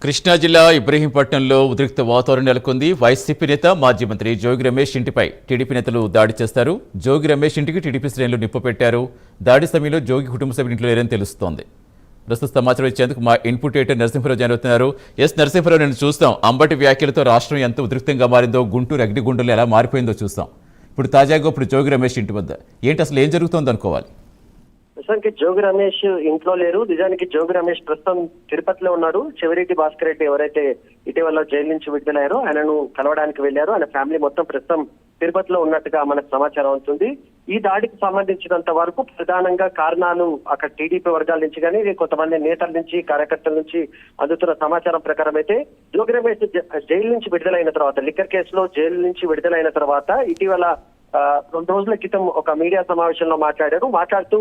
కృష్ణా జిల్లా ఇబ్రహీంపట్నంలో ఉద్రిక్త వాతావరణం నెలకొంది. వైసీపీ నేత మాజీ మంత్రి జోగి రమేష్ ఇంటిపై టీడీపీ నేతలు దాడి చేస్తారు. జోగి రమేష్ ఇంటికి టీడీపీ శ్రేణులు నిప్పు పెట్టారు. దాడి సమయంలో జోగి కుటుంబ సభ్యులు ఇంట్లో లేరని తెలుస్తోంది. ప్రస్తుత సమాచారం ఇచ్చేందుకు మా ఇన్పుట్ ఎడిటర్ నరసింహరావు జాయిన్ అవుతున్నారు. నరసింహరావు, నేను చూస్తాం అంబటి వ్యాఖ్యలతో రాష్ట్రం ఎంత ఉద్రిక్తంగా మారిందో, గుంటూరు అగ్నిగుండంలో ఎలా మారిపోయిందో చూస్తాం. ఇప్పుడు తాజాగా జోగి రమేష్ ఇంటి వద్ద ఏంటి అసలు ఏం జరుగుతోంది అనుకోవాలి? నిజానికి జోగి రమేష్ ఇంట్లో లేరు. నిజానికి జోగి రమేష్ ప్రస్తుతం తిరుపతిలో ఉన్నాడు. చెవిరెడ్డి భాస్కర్ రెడ్డి ఎవరైతే ఇటీవల జైలు నుంచి విడుదలయ్యారో ఆయనను కలవడానికి వెళ్లారు. ఆయన ఫ్యామిలీ మొత్తం ప్రస్తుతం తిరుపతిలో ఉన్నట్టుగా మనకు సమాచారం అవుతుంది. ఈ దాడికి సంబంధించినంత వరకు ప్రధానంగా కారణాలు అక్కడ టీడీపీ వర్గాల నుంచి కానీ కొంతమంది నేతల నుంచి కార్యకర్తల నుంచి అందుతున్న సమాచారం ప్రకారం అయితే జోగి రమేష్ జైలు నుంచి విడుదలైన తర్వాత, లిక్కర్ కేసులో జైలు నుంచి విడుదలైన తర్వాత ఇటీవల 2 రోజుల క్రితం ఒక మీడియా సమావేశంలో మాట్లాడుతూ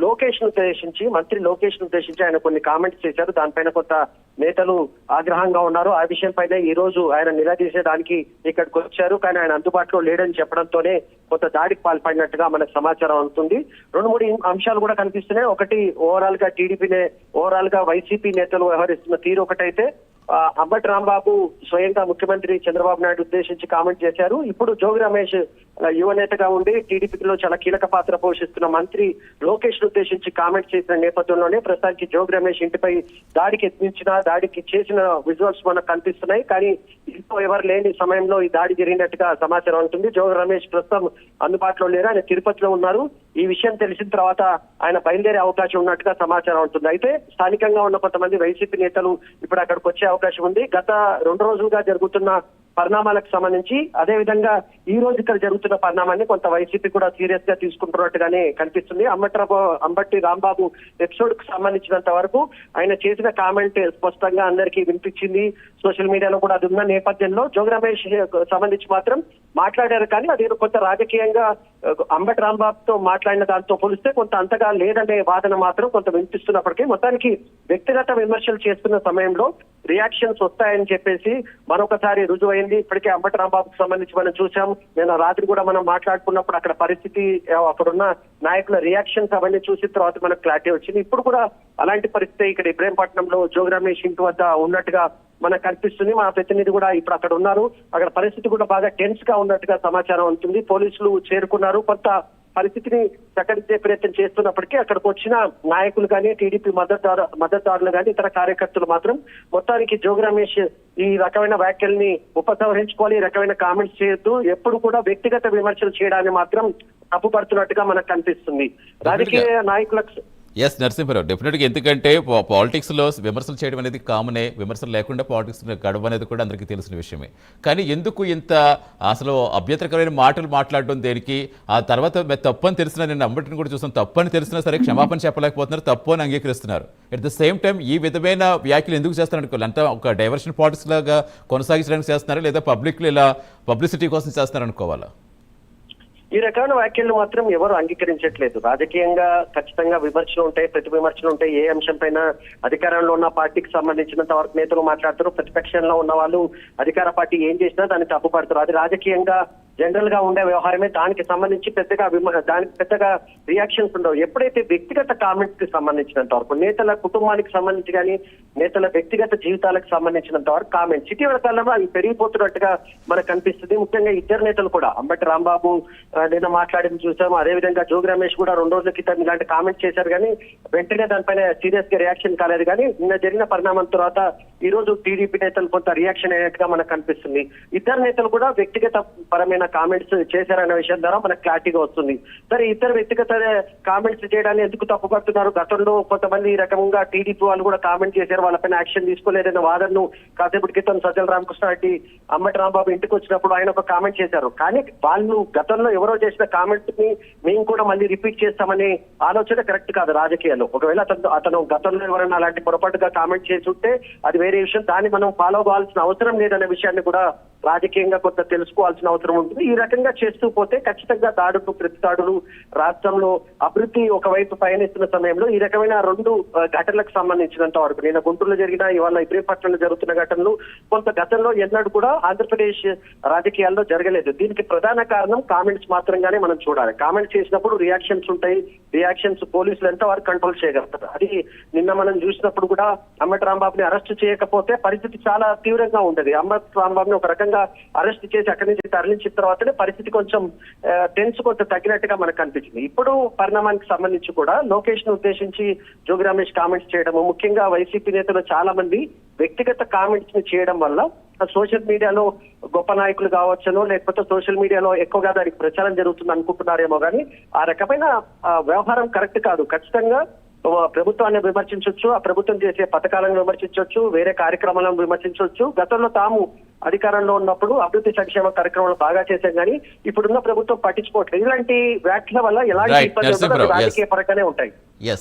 లోకేష్ ను ఉద్దేశించి, మంత్రి లోకేష్ ను ఉద్దేశించి ఆయన కొన్ని కామెంట్స్ చేశారు. దానిపైన కొంత నేతలు ఆగ్రహంగా ఉన్నారు. ఆ విషయం పైన ఈ రోజు ఆయన నిలదీసేదానికి ఇక్కడికి వచ్చారు. కానీ ఆయన అందుబాటులో లేడని చెప్పడంతోనే కొంత దాడికి పాల్పడినట్టుగా మనకు సమాచారం అవుతుంది. 2-3 అంశాలు కూడా కనిపిస్తున్నాయి. ఒకటి, ఓవరాల్ గా వైసీపీ నేతలు వ్యవహరిస్తున్న తీరు ఒకటైతే, అంబటి రాంబాబు స్వయంగా ముఖ్యమంత్రి చంద్రబాబు నాయుడు ఉద్దేశించి కామెంట్ చేశారు. ఇప్పుడు జోగి రమేష్ యువ నేతగా ఉండి టీడీపీలో చాలా కీలక పాత్ర పోషిస్తున్న మంత్రి లోకేష్ ను ఉద్దేశించి కామెంట్ చేసిన నేపథ్యంలోనే ప్రస్తుతానికి జోగి రమేష్ ఇంటిపై దాడికి చేసిన విజువల్స్ మనకు కనిపిస్తున్నాయి. కానీ ఇంట్లో ఎవరు లేని సమయంలో ఈ దాడి జరిగినట్టుగా సమాచారం ఉంటుంది. జోగి రమేష్ ప్రస్తుతం అందుబాటులో లేరు. ఆయన తిరుపతిలో ఉన్నారు. ఈ విషయం తెలిసిన తర్వాత ఆయన బయలుదేరే అవకాశం ఉన్నట్టుగా సమాచారం ఉంటుంది. అయితే స్థానికంగా ఉన్న కొంతమంది వైసీపీ నేతలు ఇప్పుడు అక్కడికి వచ్చే అవకాశం ఉంది. గత 2 రోజులుగా జరుగుతున్న పరిణామాలకు సంబంధించి, అదే విధంగా ఈ రోజు ఇక్కడ జరుగుతున్న పరిణామాన్ని కొంత వైసీపీ కూడా సీరియస్ గా తీసుకుంటున్నట్టుగానే కనిపిస్తుంది. అంబటి రాంబాబు ఎపిసోడ్ కు సంబంధించినంత వరకు ఆయన చేసిన కామెంట్ స్పష్టంగా అందరికీ వినిపించింది. సోషల్ మీడియాలో కూడా అది ఉన్న నేపథ్యంలో జోగి రమేష్ సంబంధించి మాత్రం మాట్లాడారు. కానీ అది కొంత రాజకీయంగా అంబటి రాంబాబుతో మాట్లాడిన దాంతో పోలిస్తే కొంత అంతగా లేదనే వాదన మాత్రం కొంత వినిపిస్తున్నప్పటికీ, మొత్తానికి వ్యక్తిగత విమర్శలు చేస్తున్న సమయంలో రియాక్షన్స్ వస్తాయని చెప్పేసి మరొకసారి రుజువైంది. ఇప్పటికే అంబటి రాంబాబుకు సంబంధించి మనం చూసాం. నేను రాత్రి కూడా మనం మాట్లాడుకున్నప్పుడు అక్కడ పరిస్థితి, అక్కడున్న నాయకుల రియాక్షన్స్ అవన్నీ చూసిన తర్వాత మనకు క్లారిటీ వచ్చింది. ఇప్పుడు కూడా అలాంటి పరిస్థితి ఇక్కడ ఇబ్రహీంపట్నంలో జోగి రమేష్ ఇంటి వద్ద ఉన్నట్టుగా మనకు కనిపిస్తుంది. మా ప్రతినిధి కూడా ఇప్పుడు అక్కడ ఉన్నారు. అక్కడ పరిస్థితి కూడా బాగా టెన్స్ గా ఉన్నట్టుగా సమాచారం ఉంటుంది. పోలీసులు చేరుకున్నారు. కొంత పరిస్థితిని చక్కదిద్దే ప్రయత్నం చేస్తున్నప్పటికీ అక్కడికి వచ్చిన నాయకులు కానీ, టీడీపీ మద్దతుదారులు కానీ, ఇతర కార్యకర్తలు మాత్రం మొత్తానికి జోగి రమేష్ ఈ రకమైన వ్యాఖ్యల్ని ఉపసంహరించుకోవాలి, ఈ రకమైన కామెంట్స్ చేయొద్దు, ఎప్పుడు కూడా వ్యక్తిగత విమర్శలు చేయడాన్ని మాత్రం తప్పుపడుతున్నట్టుగా మనకు కనిపిస్తుంది. రాజకీయ నాయకులకు నరసింహరావు, డెఫినెట్గా. ఎందుకంటే పాలిటిక్స్లో విమర్శలు చేయడం అనేది కామనే. విమర్శలు లేకుండా పాలిటిక్స్ గడవ అనేది కూడా అందరికీ తెలిసిన విషయమే. కానీ ఎందుకు ఇంత అసలు అభ్యంతరకరమైన మాటలు మాట్లాడడం దేనికి? ఆ తర్వాత తప్పు అని తెలిసినా, నేను అంబటిని కూడా చూస్తాను, తప్పు అని తెలిసినా సరే క్షమాపణ చెప్పలేకపోతున్నారు, తప్పు అని అంగీకరిస్తున్నారు. ఎట్ ద సేమ్ టైం ఈ విధమైన వ్యాఖ్యలు ఎందుకు చేస్తున్నారు అనుకోవాలి? అంటే ఒక డైవర్షన్ పాలిటిక్స్ లాగా కొనసాగించడానికి చేస్తున్నారా, లేదా పబ్లిక్లో ఇలా పబ్లిసిటీ కోసం చేస్తున్నారు అనుకోవాలా? ఈ రకమైన వ్యాఖ్యలు మాత్రం ఎవరు అంగీకరించట్లేదు. రాజకీయంగా ఖచ్చితంగా విమర్శలు ఉంటాయి, ప్రతి విమర్శలు ఉంటాయి. ఏ అంశం పైన అధికారంలో ఉన్న పార్టీకి సంబంధించినంత వరకు నేతలు మాట్లాడతారు. ప్రతిపక్షంలో ఉన్న వాళ్ళు అధికార పార్టీ ఏం చేసినా దాన్ని తప్పుపడతారు. అది రాజకీయంగా జనరల్ గా ఉండే వ్యవహారమే. దానికి సంబంధించి పెద్దగా రియాక్షన్స్ ఉండవు. ఎప్పుడైతే వ్యక్తిగత కామెంట్స్ కి సంబంధించినంత వరకు, నేతల కుటుంబానికి సంబంధించి కానీ, నేతల వ్యక్తిగత జీవితాలకు సంబంధించినంత వరకు కామెంట్స్ ఇటీవల కాలంలో అవి పెరిగిపోతున్నట్టుగా మనకు కనిపిస్తుంది. ముఖ్యంగా ఇద్దరు నేతలు కూడా, అంబటి రాంబాబు నిన్న మాట్లాడింది చూసాము. అదేవిధంగా జోగి రమేష్ కూడా 2 రోజుల క్రితం ఇలాంటి కామెంట్స్ చేశారు. కానీ వెంటనే దానిపైన సీరియస్ గా రియాక్షన్ కాలేదు. కానీ నిన్న జరిగిన పరిణామం తర్వాత ఈ రోజు టీడీపీ నేతలు కొంత రియాక్షన్ అయినట్టుగా మనకు కనిపిస్తుంది. ఇద్దరు నేతలు కూడా వ్యక్తిగత పరమైన కామెంట్స్ చేశారనే విషయం ద్వారా మనకు క్లారిటీగా వస్తుంది. సరే, ఇద్దరు వ్యక్తిగత కామెంట్స్ చేయడాన్ని ఎందుకు తప్పుపడుతున్నారు? గతంలో కొంతమంది ఈ రకంగా టీడీపీ వాళ్ళు కూడా కామెంట్ చేశారు, వాళ్ళపైన యాక్షన్ తీసుకోలేదన్న వాదనను కాసేపటి క్రితం సజ్జల రామకృష్ణారెడ్డి అంబటి రాంబాబు ఇంటికి వచ్చినప్పుడు ఆయన ఒక కామెంట్ చేశారు. కానీ వాళ్ళు గతంలో ఎవరో చేసిన కామెంట్ ని మేము కూడా మళ్ళీ రిపీట్ చేస్తామనే ఆలోచన కరెక్ట్ కాదు రాజకీయాల్లో. ఒకవేళ అతను గతంలో ఎవరైనా అలాంటి పొరపాటుగా కామెంట్ చేసి ఉంటే అది వేరే విషయం. దాన్ని మనం ఫాలో కావాల్సిన అవసరం లేదనే విషయాన్ని కూడా రాజకీయంగా కొంత తెలుసుకోవాల్సిన అవసరం ఉంటుంది. ఈ రకంగా చేస్తూ పోతే ఖచ్చితంగా దాడులు ప్రతి దాడులు రాష్ట్రంలో అభివృద్ధి ఒకవైపు పయనిస్తున్న సమయంలో ఈ రకమైన రెండు ఘటనలకు సంబంధించినంత వరకు నిన్న గుంటూరులో జరిగిన ఇవాళ ఇబ్రహీంపట్నంలో జరుగుతున్న ఘటనలు కొంత గతంలో ఎన్నడూ కూడా ఆంధ్రప్రదేశ్ రాజకీయాల్లో జరగలేదు. దీనికి ప్రధాన కారణం కామెంట్స్ మాత్రంగానే మనం చూడాలి. కామెంట్స్ చేసినప్పుడు రియాక్షన్స్ ఉంటాయి. రియాక్షన్స్ పోలీసులు ఎంతవరకు కంట్రోల్ చేయగలుగుతారు. అది నిన్న మనం చూసినప్పుడు కూడా అంబటి రాంబాబుని అరెస్ట్ చేయకపోతే పరిస్థితి చాలా తీవ్రంగా ఉండేది. అంబటి రాంబాబుని ఒక రకంగా అరెస్ట్ చేసి అక్కడి నుంచి తరలించిన తర్వాతనే పరిస్థితి కొంచెం టెన్స్ కొంత తగ్గినట్టుగా మనకు అనిపించింది. ఇప్పుడు పరిణామానికి సంబంధించి కూడా లోకేష్ ను ఉద్దేశించి జోగి రమేష్ కామెంట్స్ చేయడము, ముఖ్యంగా వైసీపీ నేతలు చాలా మంది వ్యక్తిగత కామెంట్స్ ని చేయడం వల్ల సోషల్ మీడియాలో గొప్ప నాయకులు కావచ్చునో లేకపోతే సోషల్ మీడియాలో ఎక్కువగా దానికి ప్రచారం జరుగుతుంది అనుకుంటున్నారేమో కానీ ఆ రకమైన వ్యవహారం కరెక్ట్ కాదు. ఖచ్చితంగా ప్రభుత్వాన్ని విమర్శించవచ్చు, ఆ ప్రభుత్వం చేసే పథకాలను విమర్శించవచ్చు, వేరే కార్యక్రమాలను విమర్శించవచ్చు. గతంలో తాము అధికారంలో ఉన్నప్పుడు అభివృద్ధి సంక్షేమ కార్యక్రమాలు బాగా చేశాం కానీ ఇప్పుడున్న ప్రభుత్వం పట్టించుకోవట్లేదు. ఇలాంటి వ్యాఖ్యల వల్ల ఎలాంటి Right. ఇబ్బంది ఉండదు, నరసింహరావు, yes. రాజకీయ పరంగానే ఉంటాయి. ఎస్